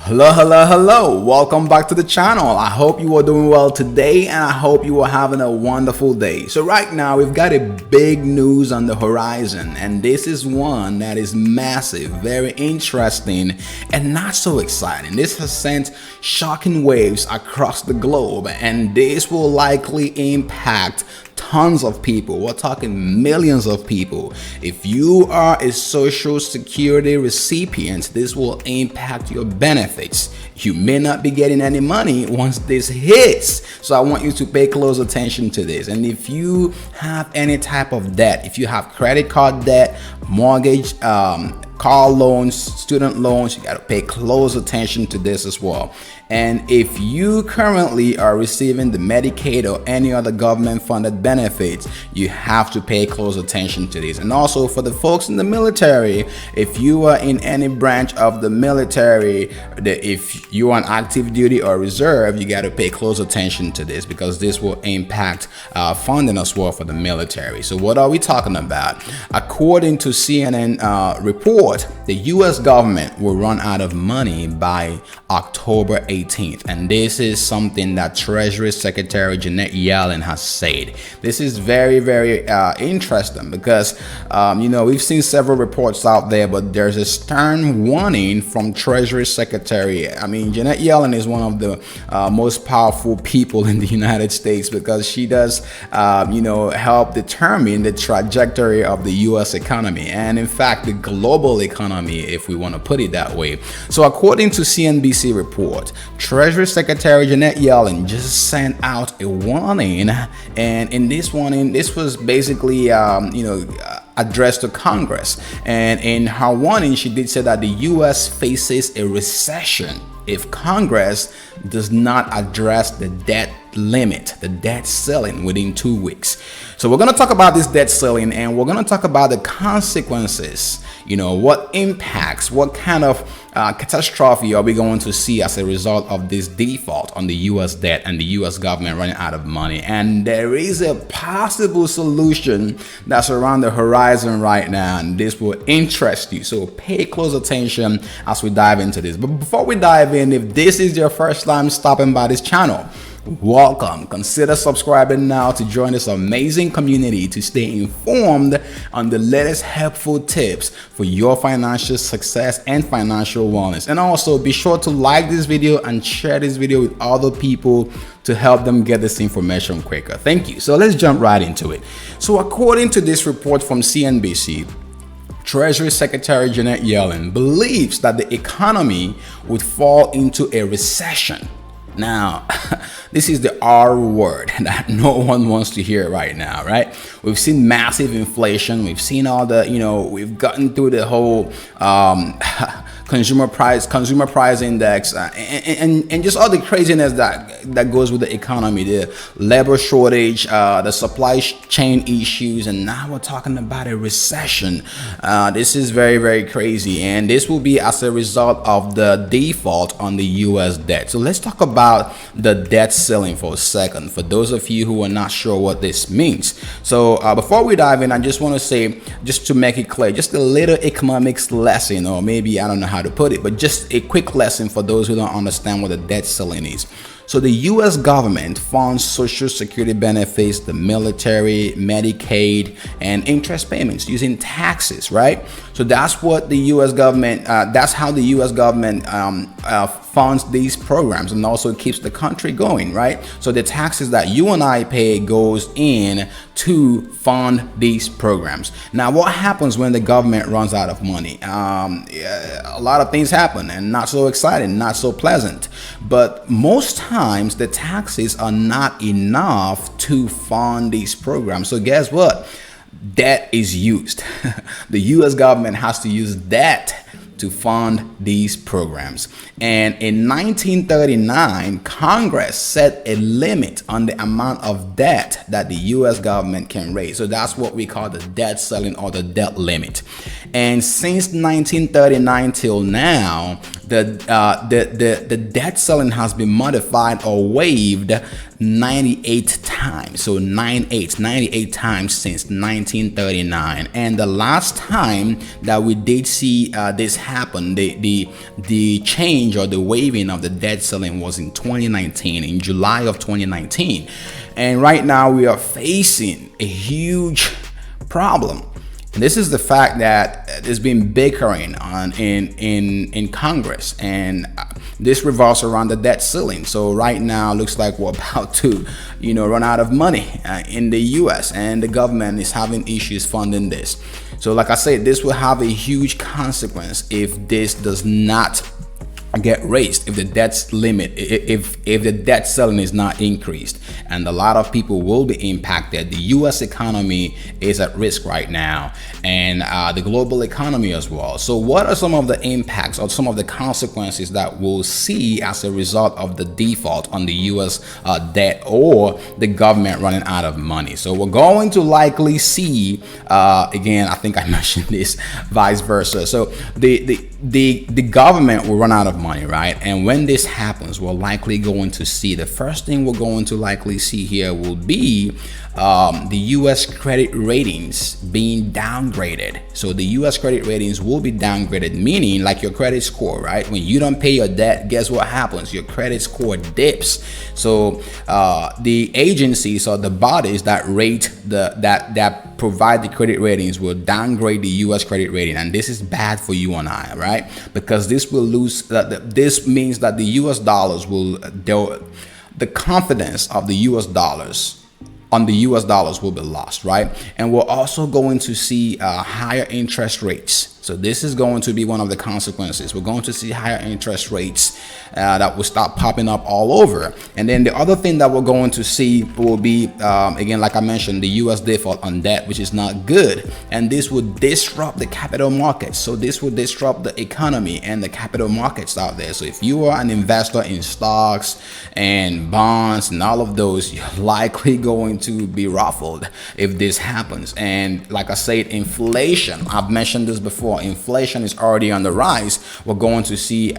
Hello. Welcome back to the channel. I hope you are doing well today and I hope you are having a wonderful day. So right now we've got a big news on the horizon, and this is one that is massive, very interesting, and not so exciting. This has sent shocking waves across the globe, and this will likely impact tons of people. We're talking millions of people. If you are a social security recipient, this will impact your benefits. You may not be getting any money once this hits. So I want you to pay close attention to this. And if you have any type of debt, if you have credit card debt, mortgage, car loans, student loans, you got to pay close attention to this as well. And if you currently are receiving the Medicaid or any other government funded benefits, you have to pay close attention to this. And also for the folks in the military, if you are in any branch of the military, if you are on active duty or reserve, you got to pay close attention to this because this will impact funding as well for the military. So what are we talking about? According to CNN report, the US government will run out of money by October 18th, and this is something that Treasury Secretary Janet Yellen has said. This is very interesting because we've seen several reports out there, but there's a stern warning from Treasury Secretary. I mean, Janet Yellen is one of the most powerful people in the United States because she does help determine the trajectory of the US economy, and in fact the global economy, if we want to put it that way. So according to CNBC report, Treasury Secretary Janet Yellen just sent out a warning, and in this warning, this was basically addressed to Congress. And in her warning, she did say that the US faces a recession if Congress does not address the debt limit, the debt ceiling, within 2 weeks. So we're going to talk about this debt ceiling, and we're going to talk about the consequences, what impacts, what kind of catastrophe are we going to see as a result of this default on the US debt and the US government running out of money. And there is a possible solution that's around the horizon right now, and this will interest you. So pay close attention as we dive into this. But before we dive in, if this is your first time stopping by this channel, welcome. Consider subscribing now to join this amazing community to stay informed on the latest helpful tips for your financial success and financial wellness. And also be sure to like this video and share this video with other people to help them get this information quicker. Thank you. So let's jump right into it. So according to this report from CNBC, Treasury Secretary Janet Yellen believes that the economy would fall into a recession. Now, this is the R word that no one wants to hear right now, right? We've seen massive inflation. We've seen all the, we've gotten through the whole consumer price index and just all the craziness that goes with the economy, the labor shortage, the supply chain issues, and now we're talking about a recession. This is very crazy, and this will be as a result of the default on the US debt. So let's talk about the debt ceiling for a second, for those of you who are not sure what this means. So before we dive in, I just want to say, just to make it clear, just a little economics lesson, or maybe I don't know how to put it, but just a quick lesson for those who don't understand what the debt ceiling is. So the US government funds social security benefits, the military, Medicaid, and interest payments using taxes, right? So that's what the US government, that's how the US government funds these programs and also keeps the country going, right? So the taxes that you and I pay goes in to fund these programs. Now, what happens when the government runs out of money? A lot of things happen, and not so exciting, not so pleasant. But most times the taxes are not enough to fund these programs. So guess what? Debt is used. The US government has to use debt to fund these programs. And in 1939, Congress set a limit on the amount of debt that the US government can raise. So that's what we call the debt ceiling or the debt limit. And since 1939 till now, the debt ceiling has been modified or waived 98 times. So 98 times since 1939. And the last time that we did see this happen, the change or the waiving of the debt ceiling was in 2019, in July of 2019. And right now we are facing a huge problem. And this is the fact that there's been bickering in Congress, and this revolves around the debt ceiling. So right now, it looks like we're about to, run out of money in the U.S. and the government is having issues funding this. So, like I said, this will have a huge consequence if this does not get raised, if the debt limit, if the debt ceiling is not increased, and a lot of people will be impacted. The U.S. economy is at risk right now, and the global economy as well. So what are some of the impacts or some of the consequences that we'll see as a result of the default on the U.S. Debt or the government running out of money? So we're going to likely see, again, I think I mentioned this, vice versa. So the government will run out of money, right? And when this happens, we're likely going to see, the first thing we're going to likely see here will be the U.S. credit ratings being downgraded. So the U.S. credit ratings will be downgraded, meaning like your credit score, right? When you don't pay your debt, guess what happens? Your credit score dips. So the agencies or the bodies that rate that provide the credit ratings will downgrade the U.S. credit rating, and this is bad for you and I, right? Because this will lose. This means that the U.S. dollars will, the confidence of the U.S. dollars on the U.S. dollars will be lost, right? And we're also going to see higher interest rates. So this is going to be one of the consequences. We're going to see higher interest rates that will start popping up all over. And then the other thing that we're going to see will be, again, like I mentioned, the U.S. default on debt, which is not good. And this would disrupt the capital markets. So this would disrupt the economy and the capital markets out there. So if you are an investor in stocks and bonds and all of those, you're likely going to be ruffled if this happens. And like I said, inflation, I've mentioned this before, inflation is already on the rise. We're going to see,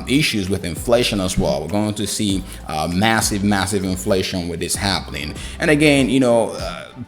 issues with inflation as well. We're going to see massive inflation with this happening. And again,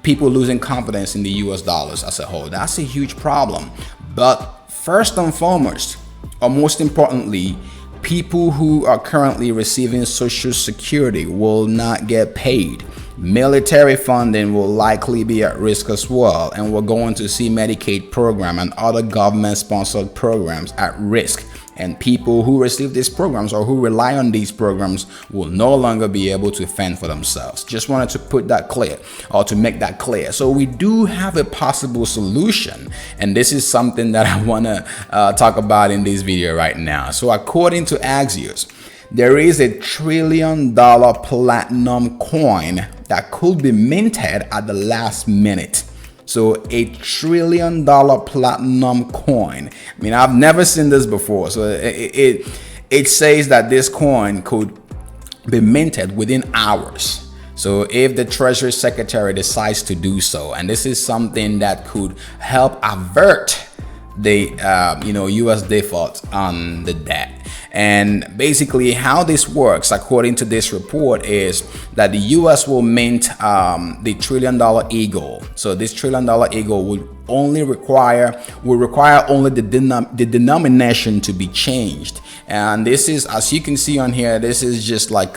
people losing confidence in the US dollars as a whole. That's a huge problem. But first and foremost, or most importantly, people who are currently receiving Social Security will not get paid. Military funding will likely be at risk as well, and we're going to see Medicaid program and other government-sponsored programs at risk. And people who receive these programs or who rely on these programs will no longer be able to fend for themselves. Just wanted to put that clear, or to make that clear. So we do have a possible solution, and this is something that I want to talk about in this video right now. So according to Axios, there is a $1 trillion platinum coin that could be minted at the last minute. So $1 trillion platinum coin. I mean, I've never seen this before. So it says that this coin could be minted within hours. So if the Treasury Secretary decides to do so, and this is something that could help avert the U.S. default on the debt. And basically how this works, according to this report, is that the U.S. will mint the $1 trillion eagle. So this $1 trillion eagle will require only the denomination to be changed. And this is, as you can see on here, this is just like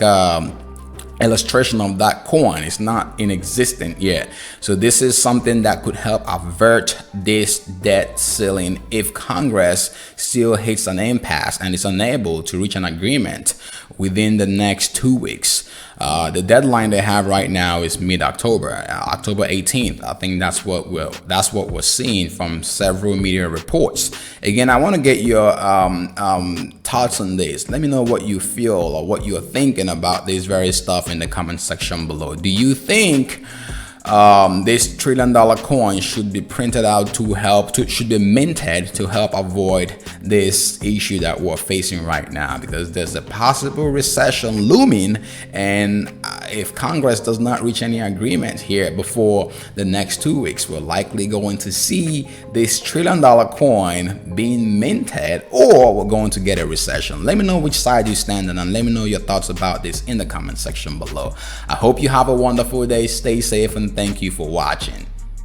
illustration of that coin. It's not in existence yet. So this is something that could help avert this debt ceiling if Congress still hits an impasse and is unable to reach an agreement within the next 2 weeks. The deadline they have right now is mid-October, October 18th. I think that's what we're seeing from several media reports. Again, I want to get your thoughts on this. Let me know what you feel or what you're thinking about this very stuff in the comment section below. Do you think This $1 trillion coin should be printed out should be minted to help avoid this issue that we're facing right now, because there's a possible recession looming, and if Congress does not reach any agreement here before the next 2 weeks, we're likely going to see this $1 trillion coin being minted, or we're going to get a recession. Let me know which side you stand on, and let me know your thoughts about this in the comment section below. I hope you have a wonderful day. Stay safe, and thank you for watching.